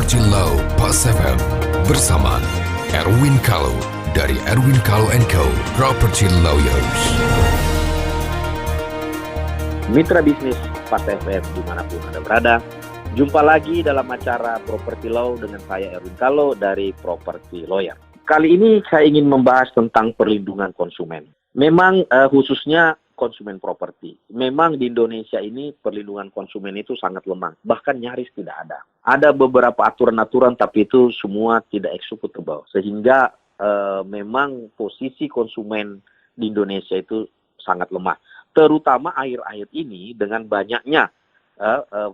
Property Law Pas FM bersama Erwin Kalo dari Erwin Kalo & Co. Property Lawyers. Mitra bisnis Pas FM dimanapun Anda berada, jumpa lagi dalam acara Property Law dengan saya Erwin Kalo dari Property Lawyer. Kali ini saya ingin membahas tentang perlindungan konsumen. Memang khususnya konsumen properti. Memang di Indonesia ini perlindungan konsumen itu sangat lemah, bahkan nyaris tidak ada. Ada beberapa aturan-aturan tapi itu semua tidak executable, sehingga memang posisi konsumen di Indonesia itu sangat lemah. Terutama akhir-akhir ini dengan banyaknya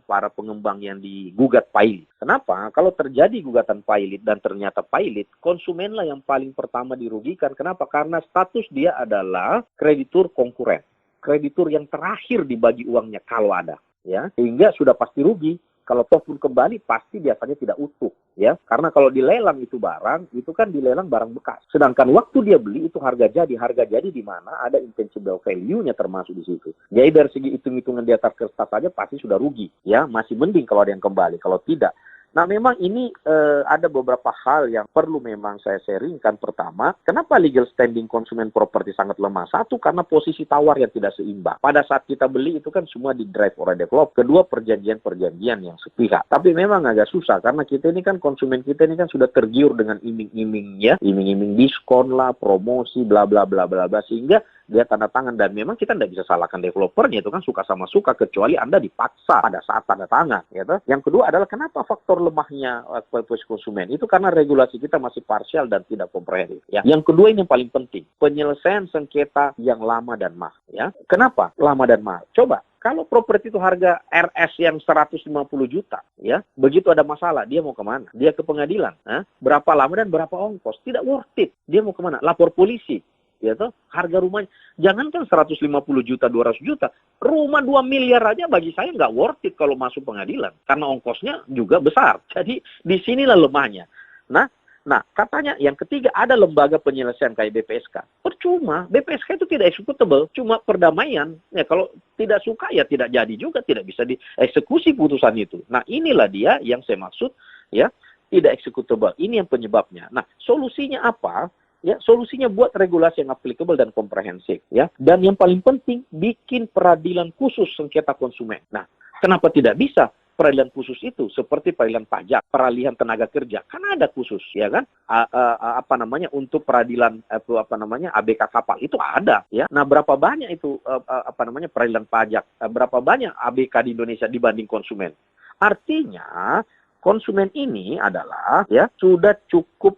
para pengembang yang digugat pilot. Kenapa? Kalau terjadi gugatan pilot dan ternyata pilot, konsumenlah yang paling pertama dirugikan. Kenapa? Karena status dia adalah kreditur konkuren. Kreditur yang terakhir dibagi uangnya kalau ada, ya, sehingga sudah pasti rugi. Kalau toh pun kembali pasti biasanya tidak utuh, ya, karena kalau dilelang itu barang, itu kan dilelang barang bekas. Sedangkan waktu dia beli itu harga jadi di mana ada intangible value-nya termasuk di situ. Jadi dari segi hitung-hitungan di atas kertas saja pasti sudah rugi, ya, masih mending kalau ada yang kembali, kalau tidak. Nah, memang ini ada beberapa hal yang perlu memang saya sharingkan. Pertama, kenapa legal standing konsumen properti sangat lemah? Satu, karena posisi tawar yang tidak seimbang. Pada saat kita beli itu kan semua di drive oleh developer. Kedua, perjanjian-perjanjian yang sepihak. Tapi memang agak susah karena kita ini kan konsumen kita ini kan sudah tergiur dengan iming-imingnya, iming-iming diskon lah, promosi, bla bla bla bla bla, sehingga dia tanda tangan. Dan memang kita tidak bisa salahkan developernya, itu kan suka sama suka, kecuali Anda dipaksa pada saat tanda tangan, gitu. Yang kedua adalah kenapa faktor lemahnya posisi konsumen itu karena regulasi kita masih parsial dan tidak komprehensif, ya. Yang kedua ini yang paling penting, penyelesaian sengketa yang lama dan mahal, ya. Kenapa lama dan mahal? Coba kalau properti itu harga RS yang 150 juta, ya, begitu ada masalah, dia mau kemana? Dia ke pengadilan, berapa lama dan berapa ongkos? Tidak worth it. Dia mau kemana? Lapor polisi. Ya toh, harga rumahnya jangankan 150 juta, 200 juta, rumah 2 miliar aja bagi saya nggak worth it kalau masuk pengadilan karena ongkosnya juga besar. Jadi disinilah lemahnya. Nah katanya yang ketiga ada lembaga penyelesaian kayak BPSK. Percuma, BPSK itu tidak executable, cuma perdamaian. Ya kalau tidak suka ya tidak jadi juga, tidak bisa dieksekusi putusan itu. Nah inilah dia yang saya maksud, ya, tidak executable. Ini yang penyebabnya. Nah solusinya apa? Ya, solusinya buat regulasi yang applicable dan komprehensif, ya. Dan yang paling penting, bikin peradilan khusus sengketa konsumen. Nah, kenapa tidak bisa peradilan khusus itu seperti peradilan pajak, peralihan tenaga kerja? Kan ada khusus, ya kan? Untuk peradilan ABK kapal itu ada, ya. Nah, berapa banyak itu peradilan pajak? Berapa banyak ABK di Indonesia dibanding konsumen? Artinya, konsumen ini adalah, ya, sudah cukup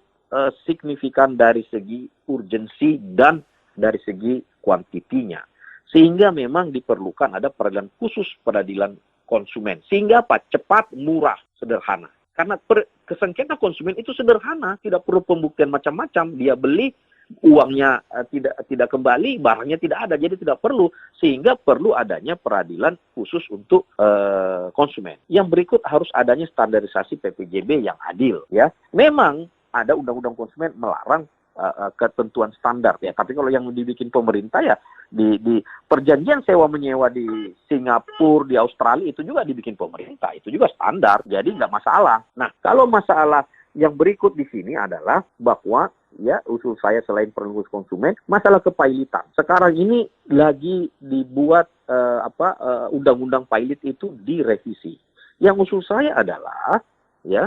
signifikan dari segi urgensi dan dari segi kuantitinya. Sehingga memang diperlukan ada peradilan khusus peradilan konsumen. Sehingga apa? Cepat, murah, sederhana. Karena kesengketa konsumen itu sederhana, tidak perlu pembuktian macam-macam. Dia beli, uangnya tidak kembali, barangnya tidak ada, jadi tidak perlu. Sehingga perlu adanya peradilan khusus untuk konsumen. Yang berikut harus adanya standarisasi PPJB yang adil, ya. Memang ada undang-undang konsumen melarang ketentuan standar, ya. Tapi kalau yang dibikin pemerintah ya di perjanjian sewa menyewa di Singapura, di Australia itu juga dibikin pemerintah, itu juga standar, jadi nggak masalah. Nah, kalau masalah yang berikut di sini adalah bahwa, ya, usul saya selain perlindungan konsumen, masalah kepailitan. Sekarang ini lagi dibuat undang-undang pilot itu direvisi. Yang usul saya adalah, ya,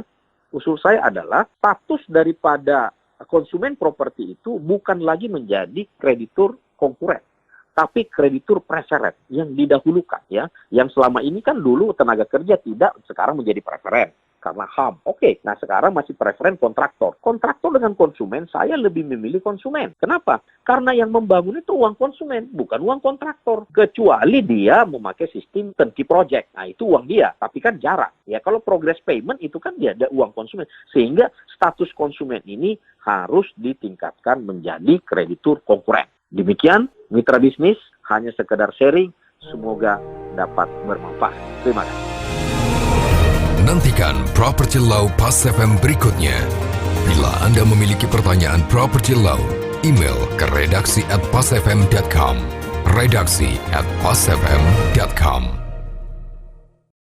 status daripada konsumen properti itu bukan lagi menjadi kreditur konkuren, tapi kreditur preferen yang didahulukan, ya. Yang selama ini kan dulu tenaga kerja tidak, sekarang menjadi preferen karena HAM. Oke, nah sekarang masih preferen kontraktor. Kontraktor dengan konsumen, saya lebih memilih konsumen. Kenapa? Karena yang membangun itu uang konsumen, bukan uang kontraktor. Kecuali dia memakai sistem turnkey project. Nah, itu uang dia, tapi kan jarak. Ya, kalau progress payment itu kan dia ada uang konsumen. Sehingga status konsumen ini harus ditingkatkan menjadi kreditur konkuren. Demikian, mitra bisnis, hanya sekedar sharing. Semoga dapat bermanfaat. Terima kasih. Nantikan Property Law Pas FM berikutnya. Bila Anda memiliki pertanyaan Property Law, email ke redaksi@pasfm.com. Redaksi@pasfm.com.